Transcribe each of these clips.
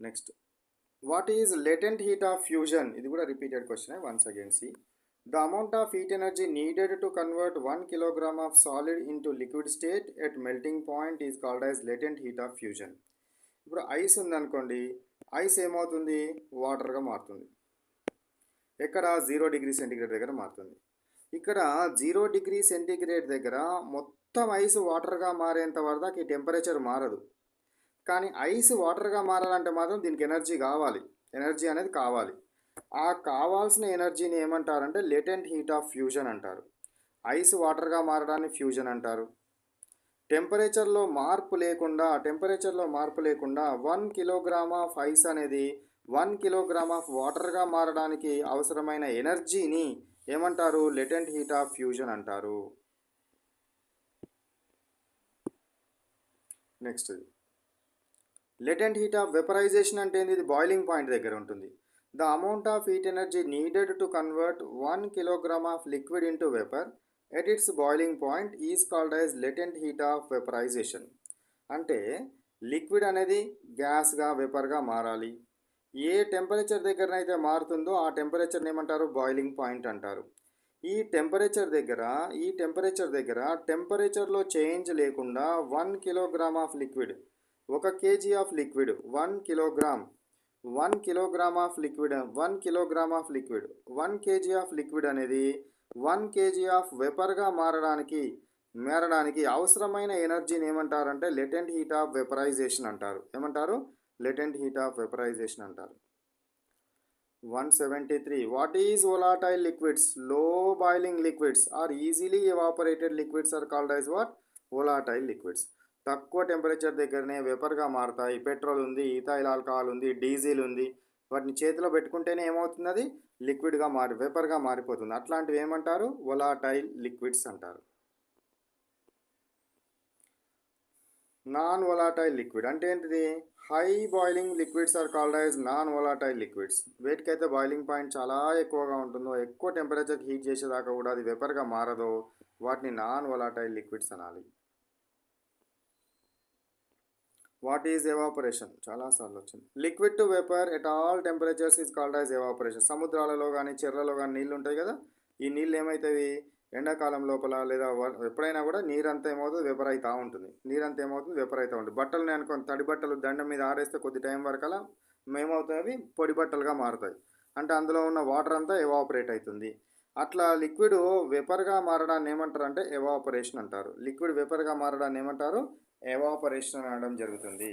Next, what is latent heat of fusion? ఇది కూడా repeated question. Once again C, the amount of heat energy needed to convert 1 kilogram of solid into liquid state at melting point is called as latent heat of fusion. ఇప్పుడు ice ఉందనుకోండి, ice ఏమవుతుంది, వాటర్గా మారుతుంది. ఎక్కడ, 0°C దగ్గర మారుతుంది. ఇక్కడ 0°C దగ్గర మొత్తం ఐస్ వాటర్గా మారేంత వరకు ఈ టెంపరేచర్ మారదు. కానీ ఐస్ వాటర్గా మారాలంటే మాత్రం దీనికి ఎనర్జీ కావాలి, ఎనర్జీ అనేది కావాలి. ఆ కావాల్సిన ఎనర్జీని ఏమంటారంటే లేటెంట్ హీట్ ఆఫ్ ఫ్యూజన్ అంటారు. ఐస్ వాటర్గా మారడాన్ని ఫ్యూజన్ అంటారు. టెంపరేచర్లో మార్పు లేకుండా 1 కిలోగ్రామ్ ఆఫ్ ఐస్ అనేది 1 కిలోగ్రామ్ ఆఫ్ వాటర్గా మారడానికి అవసరమైన ఎనర్జీని ఏమంటారు, లేటెంట్ హీట్ ఆఫ్ ఫ్యూజన్ అంటారు. Next, latent heat of vaporisation అంటే ఏంది, ఇది బాయిలింగ్ పాయింట్ దగ్గర ఉంటుంది. The amount of heat energy needed to convert 1 kilogram of liquid into vapour at its boiling point is called as latent heat of vaporisation. అంటే liquid అనేది గ్యాస్గా వెపర్గా మారాలి. ఏ temperature దగ్గరనైతే మారుతుందో ఆ టెంపరేచర్ని ఏమంటారు, బాయిలింగ్ పాయింట్ అంటారు. ఈ టెంపరేచర్ దగ్గర టెంపరేచర్లో చేంజ్ లేకుండా 1 kilogram of liquid, 1 kg of liquid, 1 kilogram of liquid, 1 kilogram of liquid, 1 kg of liquid అనేది 1 kg ఆఫ్ వెపర్గా మారడానికి అవసరమైన ఎనర్జీని ఏమంటారంటే లేటెంట్ హీట్ ఆఫ్ వెపరైజేషన్ అంటారు. ఏమంటారు, లేటెంట్ హీట్ ఆఫ్ వెపరైజేషన్ అంటారు. 173, what is volatile liquids? Low boiling liquids are easily evaporated liquids are called as what, volatile liquids. తక్కువ temperature దగ్గరనే వెపర్గా మారుతాయి. పెట్రోల్ ఉంది, ఇథైల్ ఆల్కహాల్ ఉంది, డీజిల్ ఉంది. వాటిని చేతిలో పెట్టుకుంటేనే ఏమవుతుంది, అది లిక్విడ్గా వెపర్గా మారిపోతుంది. అట్లాంటివి ఏమంటారు, వోలాటైల్ లిక్విడ్స్ అంటారు. నాన్ వోలాటైల్ లిక్విడ్ అంటే ఏంటిది, high boiling liquids are called as non volatile liquids. వేటికైతే బాయిలింగ్ పాయింట్ చాలా ఎక్కువగా ఉంటుందో, ఎక్కువ టెంపరేచర్ హీట్ చేసేదాకా కూడా అది వెపర్గా మారదో వాటిని నాన్ వోలాటైల్ లిక్విడ్స్ అనాలి. What is evaporation? చాలాసార్లు వచ్చింది. Liquid to vapour at all temperatures is called as evaporation. సముద్రాలలో కానీ చెర్లలో కానీ నీళ్ళు ఉంటాయి కదా, ఈ నీళ్ళు ఏమవుతాయి, ఎండాకాలం లోపల లేదా ఎప్పుడైనా కూడా నీరంతా ఏమవుతుంది, వేపర్ అవుతూ ఉంటుంది. వేపర్ అవుతూ ఉంటుంది. బట్టలు అనుకోని, తడి బట్టలు దండం మీద ఆరేస్తే కొద్ది టైం వరకు అలా ఏమవుతాయి, అవి పొడి బట్టలుగా మారుతాయి. అంటే అందులో ఉన్న వాటర్ అంతా ఎవాపరేట్ అవుతుంది. అట్లా లిక్విడ్ వేపర్గా మారడాన్ని ఏమంటారు అంటే ఎవాపరేషన్ అంటారు. లిక్విడ్ వేపర్గా మారడాన్ని ఏమంటారు, ఎవాపరేషన్ అనడం జరుగుతుంది.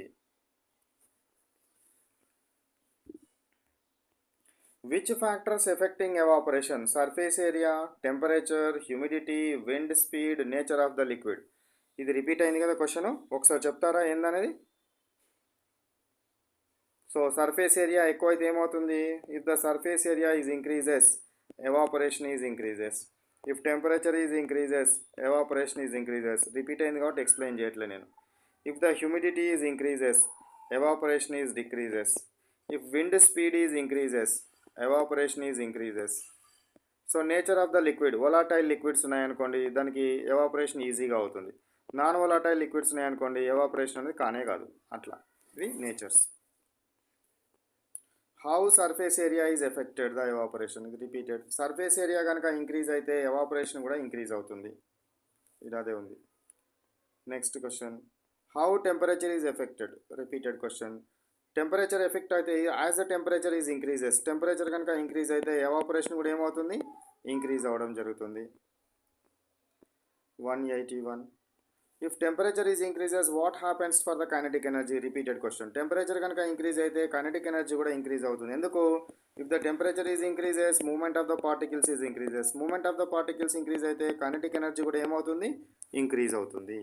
Which factors effecting evaporation? Surface area, temperature, humidity, wind speed, nature of the liquid. ఇది రిపీట్ అయింది కదా క్వశ్చన్, ఒకసారి చెప్తారా ఏందనేది? సో సర్ఫేస్ ఏరియా ఎక్కువైతే ఏమవుతుంది, if the surface area is increases, evaporation is increases. If temperature is increases, evaporation is increases. Repeat అయింది కాబట్టి ఎక్స్ప్లెయిన్ చేయట్లే నేను. If the humidity is increases, evaporation is decreases. If wind speed is increases, evaporation is increases. So nature of the liquid, volatile liquids ఉన్నాయనుకోండి దానికి evaporation ఈజీగా అవుతుంది. Non volatile liquids ఉన్నాయనుకోండి evaporation అనేది కానే కాదు. అట్లా ఇవి natures. How surface area is affected the evaporation? ఇది రిపీటెడ్. సర్ఫేస్ ఏరియా కనుక ఇంక్రీజ్ అయితే ఎవాపరేషన్ కూడా ఇంక్రీజ్ అవుతుంది. ఇది అదే ఉంది. Next question, how temperature is affected? Repeated question. Temperature effect అయితే as the temperature is increases. Temperature కనుక ఇంక్రీజ్ అయితే ఎవాపరేషన్ కూడా ఏమవుతుంది, ఇంక్రీజ్ అవ్వడం జరుగుతుంది. 181, if temperature is increases what happens for the kinetic energy? Repeated question. Temperature కనుక increase అయితే kinetic energy కూడా ఇంక్రీజ్ అవుతుంది. ఎందుకు? If the temperature is increases movement of the particles is increases. Movement of the particles increase అయితే kinetic energy కూడా ఏమవుతుంది, increase అవుతుంది.